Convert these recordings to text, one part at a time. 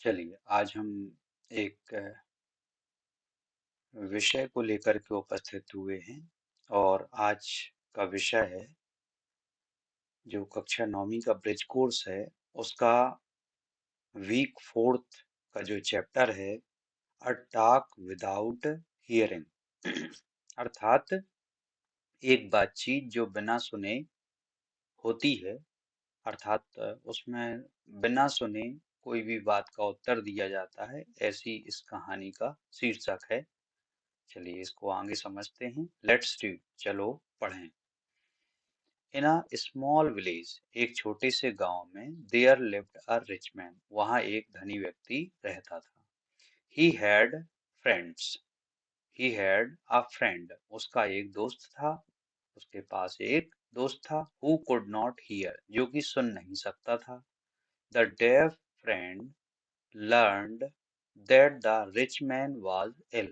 चलिए, आज हम एक विषय को लेकर के उपस्थित हुए हैं और आज का विषय है जो कक्षा 9वीं का ब्रिज कोर्स है उसका वीक 4th का जो चैप्टर है अ टॉक विदाउट हियरिंग अर्थात एक बातचीत जो बिना सुने होती है अर्थात उसमें बिना सुने कोई भी बात का उत्तर दिया जाता है ऐसी इस कहानी का शीर्षक है। चलिए इसको आगे समझते हैं। लेट्स रीड, चलो पढ़ें। इन अ स्मॉल विलेज, एक छोटे से गांव में, there lived a rich man, वहां एक धनी व्यक्ति रहता था। He had friends, he had a friend, उसका एक दोस्त था, उसके पास एक दोस्त था। हु कुड नॉट हियर, जो कि सुन नहीं सकता था। The deaf friend learned that the rich man was ill,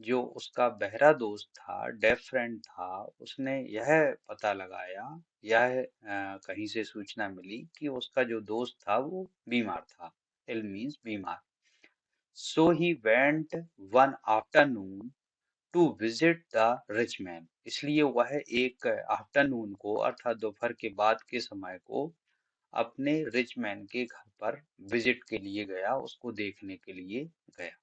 जो उसका बहरा दोस्त था, डेफ फ्रेंड था, उसने यह पता लगाया, यह कहीं से सूचना मिली कि उसका जो दोस्त था वो बीमार था। इल मीन्स बीमार। So he went one afternoon to visit the rich man, इसलिए वह एक आफ्टरनून को अर्थात दोपहर के बाद के समय को अपने रिच मैन के घर पर विजिट के लिए गया, उसको देखने के लिए गया।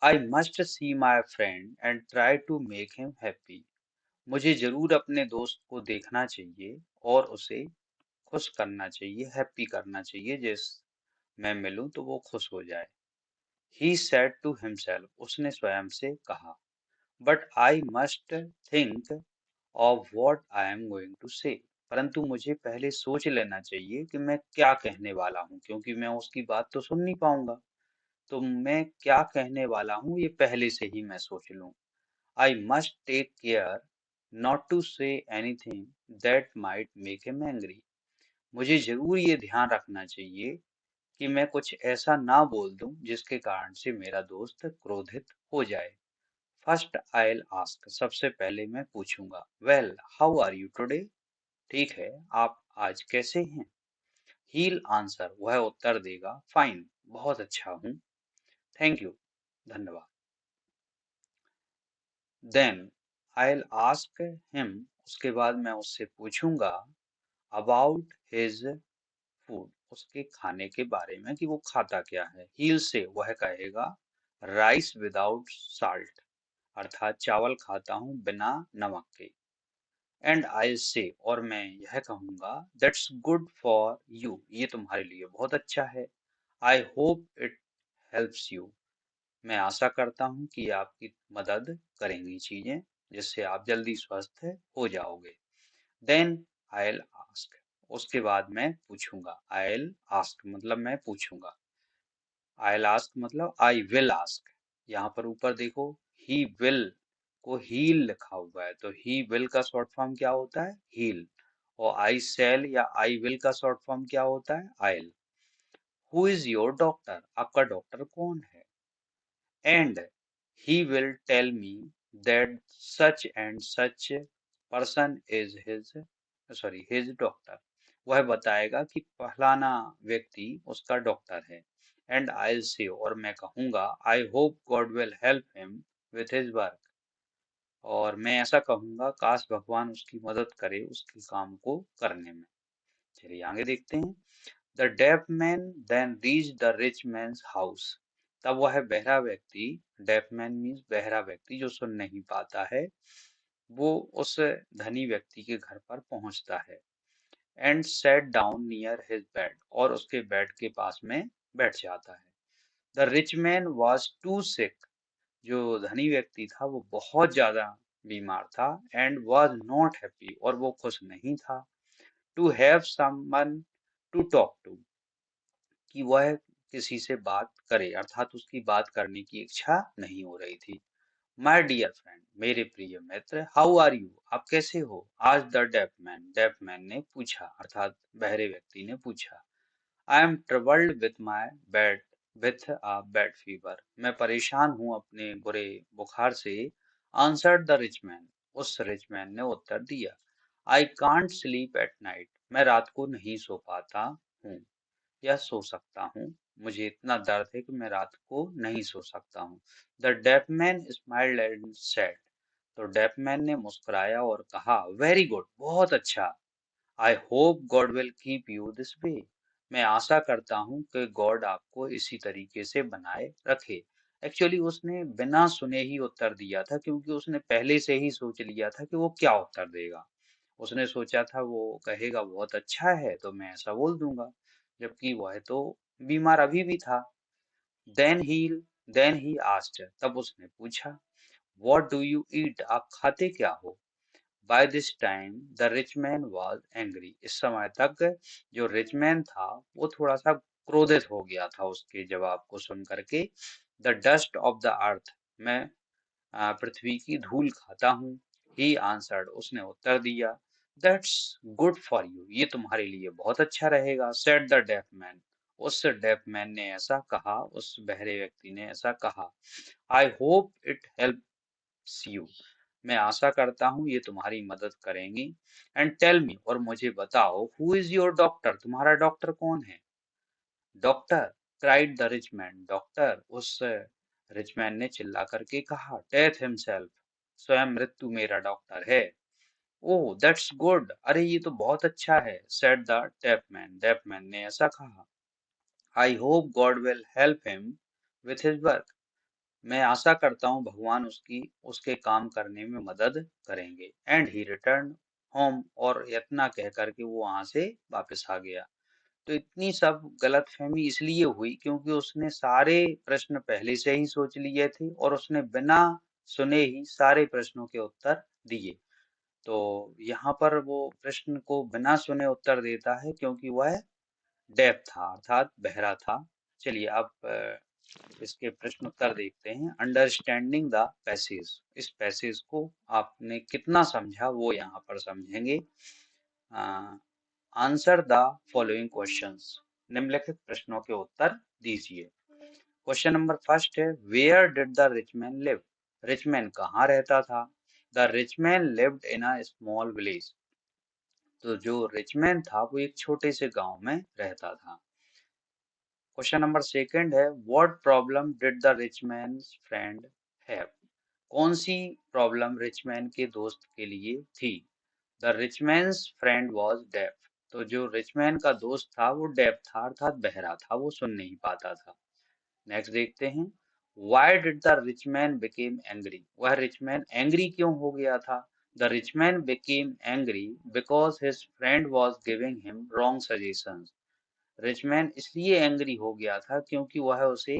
I must see my friend and try to make him happy, मुझे जरूर अपने दोस्त को देखना चाहिए और उसे खुश करना चाहिए, हैप्पी करना चाहिए, जिस मैं मिलूं तो वो खुश हो जाए। ही सेड टू हिमसेल्फ, उसने स्वयं से कहा। But I must think of what I am going to say, परंतु मुझे पहले सोच लेना चाहिए कि मैं क्या कहने वाला हूँ, क्योंकि मैं उसकी बात तो सुन नहीं पाऊंगा। तो मैं क्या कहने वाला हूँ ये पहले से ही मैं सोच लूं। I must take care not to say anything that might make him angry. मुझे जरूर ये ध्यान रखना चाहिए कि मैं कुछ ऐसा ना बोल दूं जिसके कारण से मेरा दोस्त क्रोधित हो जाए। फर्स्ट I'll ask, सबसे पहले मैं पूछूंगा। Well, how are you today? ठीक है, आप आज कैसे हैं? He'll answer, वह उत्तर देगा। Fine, बहुत अच्छा हूँ। Thank you, धन्यवाद। Then I'll ask him, उसके बाद मैं उससे पूछूंगा अबाउट हिज फूड, उसके खाने के बारे में कि वो खाता क्या है। हील से, वह कहेगा राइस विदाउट साल्ट, अर्थात चावल खाता हूँ बिना नमक के। एंड आई से, और मैं यह कहूंगा दैट्स गुड फॉर यू, ये तुम्हारे लिए बहुत अच्छा है। I hope it helps you, मैं आशा करता हूँ कि आपकी मदद करेंगी चीजें, जिससे आप जल्दी स्वस्थ हो जाओगे। देन I'll ask, उसके बाद मैं पूछूंगा। I'll ask मतलब मैं पूछूंगा। I'll ask मतलब I will ask। यहाँ पर ऊपर देखो, he will को heal लिखा हुआ है, तो he will का शॉर्ट फॉर्म क्या होता है? heal। और I shall या I will का शॉर्ट फॉर्म क्या होता है? I'll। Who is your doctor? आपका डॉक्टर कौन है? And he will tell me that such and such person is his doctor, वह बताएगा कि फलाना व्यक्ति उसका डॉक्टर है। एंड I'll say, और मैं कहूंगा I hope God will help him with his work, और मैं ऐसा कहूंगा काश भगवान उसकी मदद करे उसके काम को करने में। चलिए आगे देखते हैं। The deaf man then reached the rich man's house, तब वह बहरा व्यक्ति, deaf man means बहरा व्यक्ति जो सुन नहीं पाता है, वो उस धनी व्यक्ति के घर पर पहुंचता है। And sat down near his bed, और उसके बेड के पास में बैठ जाता है। The rich man was too sick, जो धनी व्यक्ति था वो बहुत ज्यादा बीमार था। And was not happy, और वो खुश नहीं था। To have someone to talk to, कि वह किसी से बात करे, अर्थात उसकी बात करने की इच्छा नहीं हो रही थी। माय डियर फ्रेंड, मेरे प्रिय मित्र, हाउ आर यू, आप कैसे हो? आज द डेफ मैन ने पूछा, अर्थात बहरे व्यक्ति ने पूछा। I am troubled with my bad with a bad fever, मैं परेशान हूँ अपने बुरे बुखार से। आंसर्ड द रिच मैन, उस रिच मैन ने उत्तर दिया। I can't sleep at night, मैं रात को नहीं सो पाता हूँ, या सो सकता हूँ। मुझे इतना दर्द है कि मैं रात को नहीं सो सकता हूँ। The deaf man smiled and said, तो डेफ मैन ने मुस्कुराया और कहा, वेरी गुड, बहुत अच्छा। I hope God will keep you this way, मैं आशा करता हूँ कि गॉड आपको इसी तरीके से बनाए रखे। एक्चुअली उसने बिना सुने ही उत्तर दिया था, क्योंकि उसने पहले से ही सोच लिया था कि वो क्या उत्तर देगा। उसने सोचा था वो कहेगा बहुत अच्छा है तो मैं ऐसा बोल दूंगा, जबकि वह तो बीमार अभी भी था। Then he then he asked, तब उसने पूछा, व्हाट डू यू ईट, आप खाते क्या हो? By this time the rich man was angry, इस समय तक जो रिच मैन था वो थोड़ा सा क्रोधित हो गया था उसके जवाब को सुन करके। द डस्ट ऑफ द अर्थ, मैं पृथ्वी की धूल खाता हूँ। ही आंसर्ड, उसने उत्तर दिया, दैट्स गुड फॉर यू, ये तुम्हारे लिए बहुत अच्छा रहेगा। सेड द डेफ मैन, उस डेफ मैन ने ऐसा कहा, उस बहरे व्यक्ति ने ऐसा कहा। I hope it helps you, मैं आशा करता हूँ ये तुम्हारी मदद करेंगी। एंड टेल मी, और मुझे बताओ, हु इज योर डॉक्टर, तुम्हारा डॉक्टर कौन है? Doctor, cried the rich man, doctor, उस रिच मैन ने चिल्ला करके कहा, डेथ हिमसेल्फ, स्वयं मृत्यु मेरा डॉक्टर है। ओह दैट्स गुड, अरे ये तो बहुत अच्छा है। सेड द डेफ मैन ने ऐसा कहा। आई hope God will help him with his work, मैं आशा करता हूँ भगवान उसकी उसके काम करने में मदद करेंगे। एंड ही रिटर्न होम, और इतना कह करके वो वहां से वापस आ गया। तो इतनी सब गलतफहमी इसलिए हुई क्योंकि उसने सारे प्रश्न पहले से ही सोच लिए थे और उसने बिना सुने ही सारे प्रश्नों के उत्तर दिए। तो यहाँ पर वो प्रश्न को बिना सुने उत्तर देता है क्योंकि वह डेफ था, अर्थात बहरा था। चलिए अब इसके प्रश्न उत्तर देखते हैं। अंडरस्टैंडिंग द पैसेज, इस पैसेज को आपने कितना समझा वो यहाँ पर समझेंगे। आंसर द फॉलोइंग क्वेश्चंस, निम्नलिखित प्रश्नों के उत्तर दीजिए। क्वेश्चन नंबर फर्स्ट है, where did the rich man live, rich man कहाँ रहता था? The rich man lived in a small village, तो जो रिच मैन था वो एक छोटे से गांव में रहता था। क्वेश्चन नंबर सेकंड है, what problem did the rich man friend have, कौन सी प्रॉब्लम रिच मैन के दोस्त के लिए थी? The rich man's friend was deaf, तो जो रिच मैन का दोस्त था वो डेफ था, अर्थात बहरा था, वो सुन नहीं पाता था। नेक्स्ट देखते हैं, why did the rich man became angry, वह रिच मैन एंग्री क्यों हो गया था? The rich man became angry because his friend was giving him wrong suggestions, rich man इसलिए एंग्री हो गया था क्योंकि वह उसे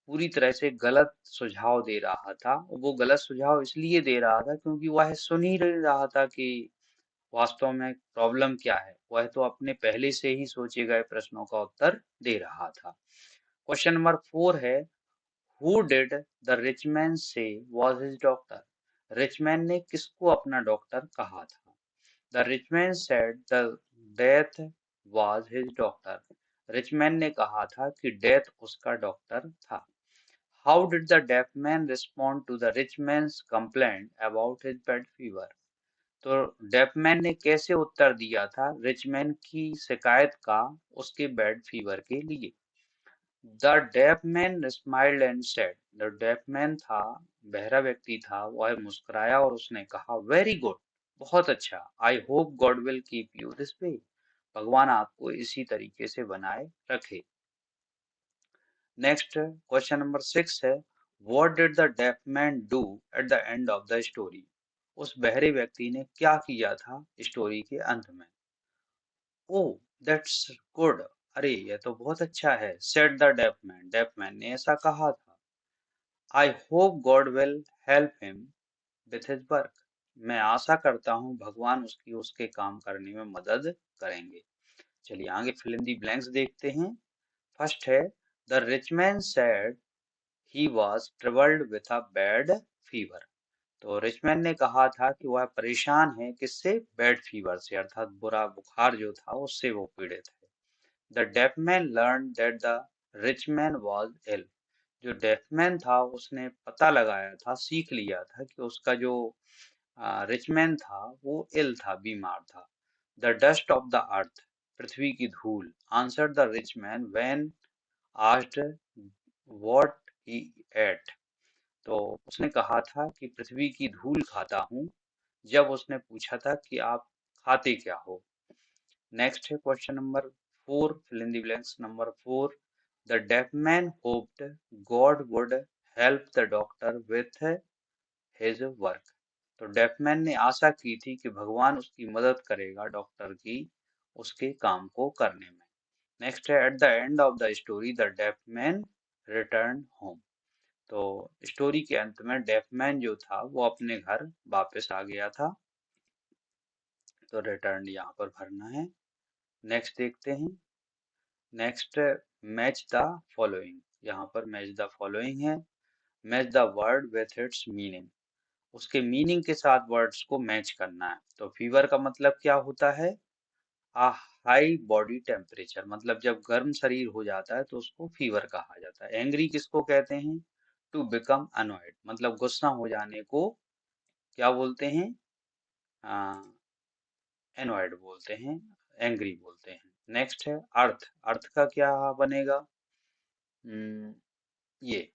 पूरी तरह से गलत सुझाव दे रहा था। वो गलत सुझाव इसलिए दे रहा था क्योंकि वह सुन ही नहीं रहा था कि वास्तव में प्रॉब्लम क्या है। वह तो अपने पहले से ही सोचे गए प्रश्नों का उत्तर दे रहा था। क्वेश्चन नंबर 4 है, who did the rich man say was his doctor, rich man ने किसको अपना डॉक्टर कहा था? The rich man said the death was his doctor, rich man ने कहा था कि डेथ उसका डॉक्टर था। How did the deaf man respond to the rich man's complaint about his bad fever, तो डेफ मैन ने कैसे उत्तर दिया था रिच मैन की शिकायत का उसके बेड फीवर के लिए? The deaf man smiled and said, the deaf man था, बहरा व्यक्ति था, वह मुस्कुराया और उसने कहा, वेरी गुड, बहुत अच्छा। I hope God will keep you this वे, भगवान आपको इसी तरीके से बनाए रखे। नेक्स्ट क्वेश्चन नंबर 6 है, what did the deaf man do at the end of the story, उस बहरे व्यक्ति ने क्या किया था स्टोरी के अंत में? ओह दैट्स गुड, अरे यह तो बहुत अच्छा है। सेड द डेफ मैन ने ऐसा कहा था। आई hope God will help him with his work, मैं आशा करता हूँ भगवान उसकी उसके काम करने में मदद करेंगे। चलिए आगे फिल इन दी ब्लैंक्स देखते हैं। फर्स्ट है, the rich man said he was troubled with a bad fever, तो रिच मैन ने कहा था कि वह परेशान है, किससे? बैड फीवर से, अर्थात बुरा बुखार जो था उससे वो पीड़ित है। The deaf man learn that the rich man was ill, जो डेफ मैन था उसने पता लगाया था, सीख लिया था कि उसका जो रिच मैन था वो इल था, बीमार था। The dust of the earth, पृथ्वी की धूल। Answered the rich man when asked what he ate. तो उसने कहा था कि पृथ्वी की धूल खाता हूँ, जब उसने पूछा था कि आप खाते क्या हो। नेक्स्ट है question number 4, fill in the blanks. Number 4, the deaf man hoped God would help the doctor with his work. तो डेफ मैन ने आशा की थी कि भगवान उसकी मदद करेगा डॉक्टर की उसके काम को करने में। नेक्स्ट है at the end of the story the deaf man return home. तो स्टोरी के अंत में डेफ मैन जो था वो अपने घर वापस आ गया था। तो रिटर्न यहाँ पर भरना है। नेक्स्ट देखते हैं। Next match the following. यहाँ पर मैच द फॉलोइंग है। Match the word with its meaning. उसके मीनिंग के साथ वर्ड्स को मैच करना है। तो फीवर का मतलब क्या होता है? आ हाई बॉडी टेम्परेचर, मतलब जब गर्म शरीर हो जाता है तो उसको फीवर कहा जाता है। एंग्री किसको कहते हैं? टू बिकम अनॉयड, मतलब गुस्सा हो जाने को क्या बोलते हैं? एनॉयड बोलते हैं, एंग्री बोलते हैं। नेक्स्ट है अर्थ। अर्थ का क्या बनेगा? हम्म, ये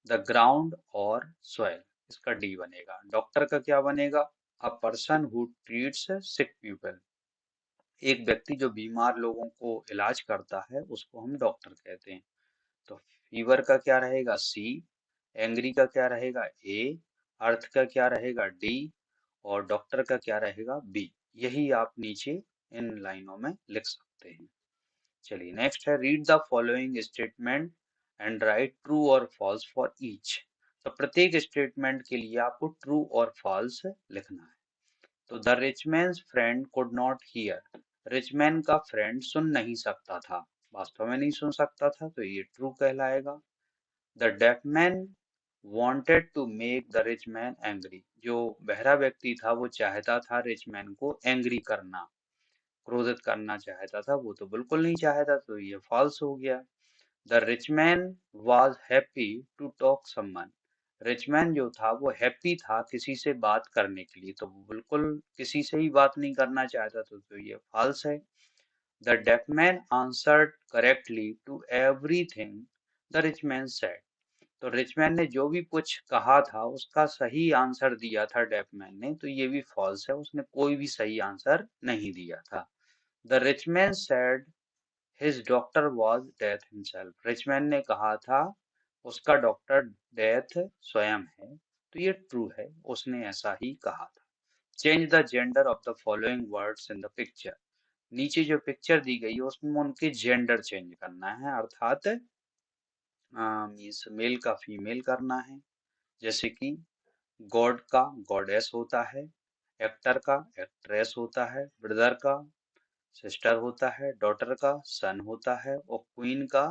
द ग्राउंड और सॉइल, इसका डी बनेगा। डॉक्टर का क्या बनेगा? A person who treats sick people. एक व्यक्ति जो बीमार लोगों को इलाज करता है उसको हम डॉक्टर कहते हैं। तो फीवर का क्या रहेगा? सी। एंग्री का क्या रहेगा? ए। अर्थ का क्या रहेगा? डी। और डॉक्टर का क्या रहेगा? बी। यही आप नीचे इन लाइनों में लिख सकते हैं। चलिए नेक्स्ट है read the following statement and right true और फॉल्स फॉर ईच। तो प्रत्येक स्टेटमेंट के लिए आपको ट्रू और फॉल्स लिखना है। तो the rich man's friend could not here. Rich man का फ्रेंड सुन नहीं सकता था, वास्तव में नहीं सुन सकता था, तो ये ट्रू कहलाएगा। The deaf man wanted to make the rich man angry। जो बहरा व्यक्ति था वो चाहता था रिच मैन को एंग्री करना, क्रोधित करना चाहता था, वो तो बिल्कुल नहीं चाहता, तो ये फॉल्स हो गया। The rich man was happy to talk someone. Rich man जो था वो हैप्पी था किसी से बात करने के लिए, तो वो बिल्कुल किसी से ही बात नहीं करना चाहता था, तो ये फॉल्स है। The deaf man answered correctly to everything the rich man said. तो रिच मैन ने जो भी कुछ कहा था उसका सही आंसर दिया था डेफ मैन ने, तो ये भी फॉल्स है, उसने कोई भी सही आंसर नहीं दिया था। The rich man said his doctor was death himself. Rich man ने कहा था उसका डॉक्टर डेथ स्वयं है, तो ये ट्रू है, उसने ऐसा ही कहा था। Change the gender of the following words in the picture. नीचे जो पिक्चर दी गई है उसमें उनके जेंडर चेंज करना है, अर्थात मीन्स मेल का फीमेल करना है। जैसे कि गॉड का गॉडेस होता है, एक्टर का एक्ट्रेस होता है, ब्रदर का सिस्टर होता है, डॉटर का सन होता है और क्वीन का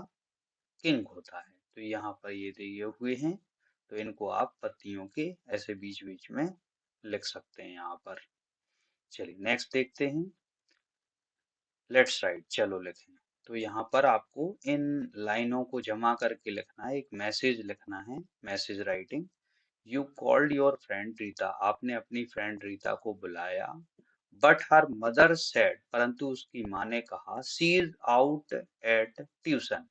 किंग होता है। तो यहाँ पर ये दिए हुए हैं, तो इनको आप पत्तियों के ऐसे बीच बीच में लिख सकते हैं यहाँ पर। चलिए नेक्स्ट देखते हैं। लेट्स राइट, चलो लिखें। तो यहाँ पर आपको इन लाइनों को जमा करके लिखना है, एक मैसेज लिखना है, message writing. You called your friend Rita. आपने अपनी फ्रेंड रीता को बुलाया। बट हर मदर सेड, परंतु उसकी माँ ने कहा, सी इज आउट एट ट्यूशन।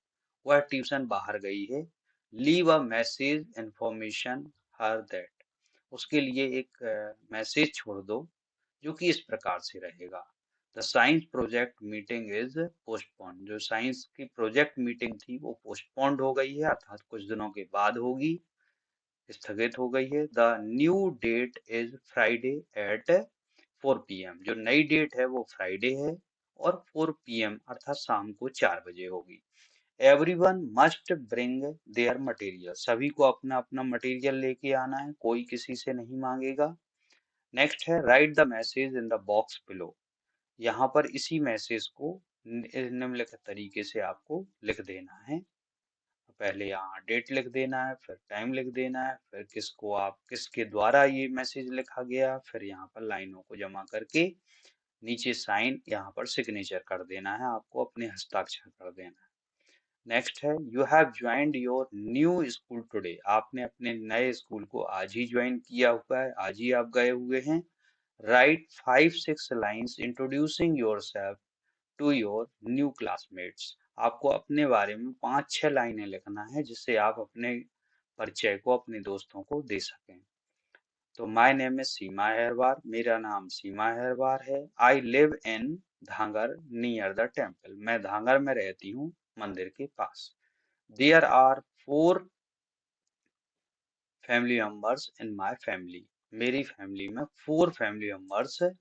वह ट्यूशन बाहर गई है। Leave a message information her that. उसके लिए एक मैसेज छोड़ दो जो कि इस प्रकार से रहेगा। The science project meeting is postpone. जो साइंस की प्रोजेक्ट मीटिंग थी वो पोस्टपोन्ड हो गई है, अर्थात कुछ दिनों के बाद होगी, स्थगित हो गई है। The new date is Friday at 4 PM। जो नई डेट है वो फ्राइडे है और 4 PM अर्थात शाम को 4 बजे होगी। Everyone must bring their material. सभी को अपना अपना मटेरियल लेके आना है, कोई किसी से नहीं मांगेगा। नेक्स्ट है right the message in the box below. यहाँ पर इसी मैसेज को निम्नलिखित तरीके से आपको लिख देना है। पहले यहाँ डेट लिख देना है, फिर टाइम लिख देना है, फिर किसको आप किसके द्वारा ये मैसेज लिखा गया, फिर यहाँ पर लाइनों को जमा करके नीचे साइन यहाँ पर सिग्नेचर कर देना है, आपको अपने हस्ताक्षर कर देना है। नेक्स्ट है you have joined your new school today. आपने अपने नए स्कूल को आज ही ज्वाइन किया हुआ है, आज ही आप गए हुए हैं। Write 5-6 lines introducing yourself to your new classmates. आपको अपने बारे में 5-6 लाइनें लिखना है जिससे आप अपने परिचय को अपने दोस्तों को दे सकें। तो my name is Seema Ahirwar, मेरा नाम सीमा अहरवार है। I live in Dhangar near the temple, मैं धांगर में रहती हूँ मंदिर के पास। There are 4 family members in my family, मेरी फैमिली में 4 फैमिली मेंबर्स हैं।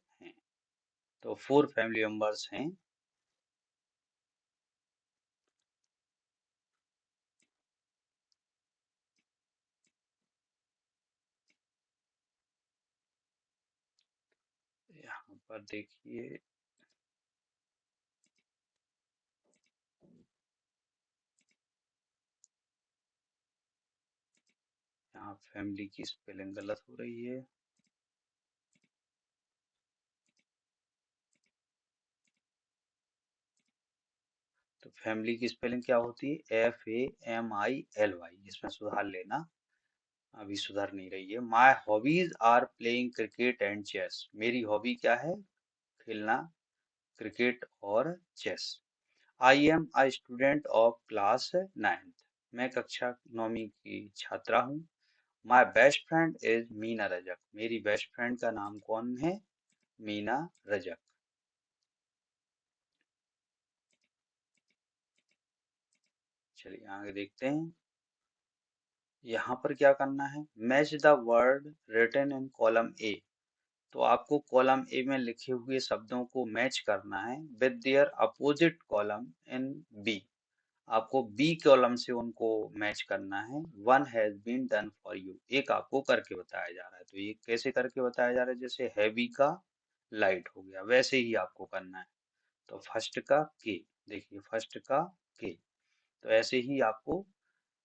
तो 4 फैमिली मेंबर्स हैं। यहाँ पर देखिए, यहाँ फैमिली की स्पेलिंग गलत हो रही है। तो फैमिली की स्पेलिंग क्या होती है? FAMILY, इसमें सुधार लेना, अभी सुधर नहीं रही है। My hobbies are playing cricket and chess, मेरी हॉबी क्या है? खेलना क्रिकेट और chess. I am a student of class 9th, मैं कक्षा 9वीं की छात्रा हूँ। My best friend is Meena Rajak, मेरी बेस्ट फ्रेंड का नाम कौन है? मीना रजक। चलिए आगे देखते हैं। यहाँ पर क्या करना है? Match the word written in column A, तो आपको कॉलम ए में लिखे हुए शब्दों को मैच करना है with their opposite column in B, आपको बी कॉलम से उनको मैच करना है। One has been done for you, एक आपको करके बताया जा रहा है। तो ये कैसे करके बताया जा रहा है? जैसे हैवी का लाइट हो गया, वैसे ही आपको करना है। तो फर्स्ट का के, देखिए फर्स्ट का के, तो ऐसे ही आपको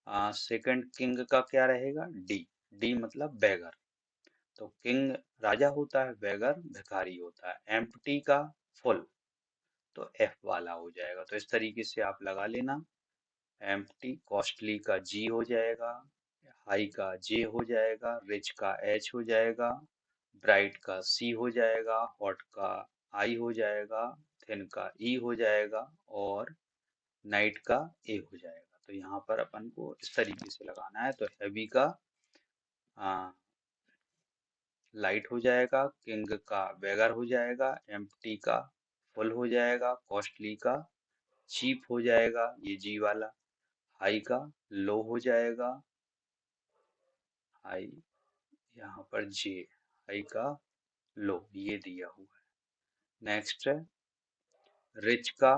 सेकंड किंग का क्या रहेगा? डी, डी मतलब बैगर। तो किंग राजा होता है, बैगर भिखारी होता है। एम्प्टी का फुल, तो एफ वाला हो जाएगा। तो इस तरीके से आप लगा लेना। एम्प्टी, कॉस्टली का जी हो जाएगा, हाई का जे हो जाएगा, रिच का एच हो जाएगा, ब्राइट का सी हो जाएगा, हॉट का आई हो जाएगा, थिन का ई हो जाएगा, और नाइट का ए हो जाएगा। तो यहाँ पर अपन को इस तरीके से लगाना है। तो हैवी का लाइट हो जाएगा, किंग का बेगर हो जाएगा, एम्प्टी का फुल हो जाएगा, कॉस्टली का चीप हो जाएगा, ये जी वाला, हाई का लो हो जाएगा, हाई यहाँ पर जे, हाई का लो, ये दिया हुआ है। नेक्स्ट है रिच का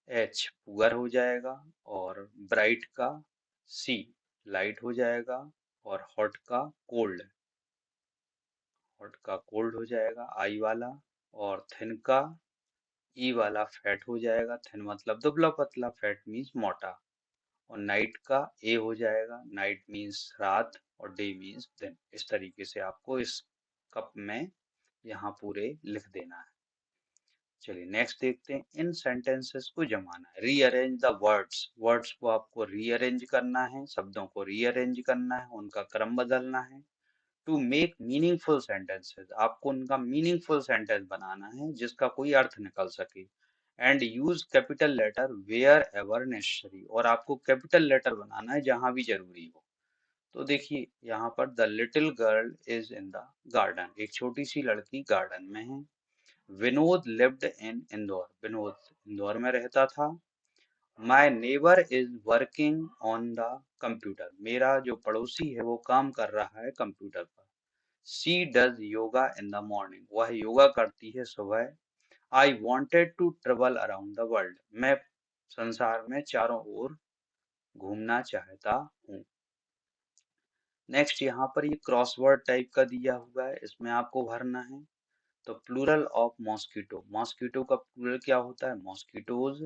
एच पुअर हो जाएगा, और ब्राइट का सी लाइट हो जाएगा, और हॉट का कोल्ड, हॉट का कोल्ड हो जाएगा आई वाला, और थिन का ई वाला फैट हो जाएगा। थिन मतलब दुबला पतला, फैट मीन्स मोटा। और नाइट का ए हो जाएगा, नाइट मीन्स रात, और डे मीन्स दिन। इस तरीके से आपको इस कप में यहाँ पूरे लिख देना है। चलिए नेक्स्ट देखते हैं। इन सेंटेंसेस को जमाना है, रीअरेंज द वर्ड्स, वर्ड्स को आपको रीअरेंज करना है, शब्दों को रीअरेंज करना है, उनका क्रम बदलना है। टू मेक मीनिंगफुल सेंटेंसेस, आपको उनका मीनिंगफुल सेंटेंस बनाना है जिसका कोई अर्थ निकल सके। And use capital letter wherever necessary, और आपको कैपिटल लेटर बनाना है जहां भी जरूरी हो। तो देखिए यहाँ पर the little girl is in the garden, एक छोटी सी लड़की गार्डन में है। विनोद लिव्ड इन इंदौर, विनोद इंदौर में रहता था। My neighbour is working on the computer, मेरा जो पड़ोसी है वो काम कर रहा है कंप्यूटर पर। She does yoga in the morning, वह योगा करती है सुबह। I wanted to travel around the world, मैं संसार में चारों ओर घूमना चाहता हूँ। नेक्स्ट यहाँ पर ये क्रॉसवर्ड टाइप का दिया हुआ है, इसमें आपको भरना है। तो प्लूरल ऑफ मॉस्किटो, मॉस्किटो का प्लूरल क्या होता है? Mosquitoes.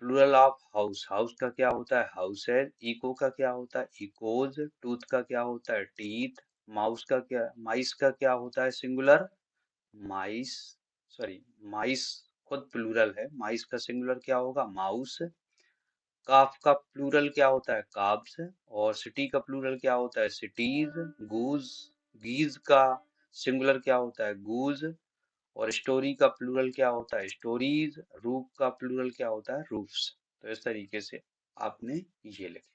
Plural of house, house का क्या होता है? हाउसेज। इको का क्या होता है? इकोज। टूथ का क्या होता है? टीथ। माउस का क्या, माइस का क्या होता है सिंगुलर? माइस, सॉरी माइस खुद प्लूरल है, माइस का सिंगुलर क्या होगा? माउस। काफ का प्लूरल क्या होता है? काब्स। और सिटी का प्लूरल क्या होता है? सिटीज। गूज, गीज का सिंगुलर क्या होता है? गूज। और स्टोरी का प्लूरल क्या होता है, स्टोरीज। रूफ का प्लूरल क्या होता है, रूफ्स। तो इस तरीके से आपने ये लिखे।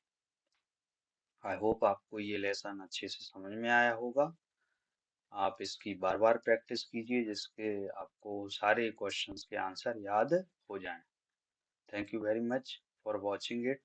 आई होप आपको ये लेसन अच्छे से समझ में आया होगा। आप इसकी बार बार प्रैक्टिस कीजिए जिसके आपको सारे क्वेश्चंस के आंसर याद हो जाएं। Thank you very much for watching it.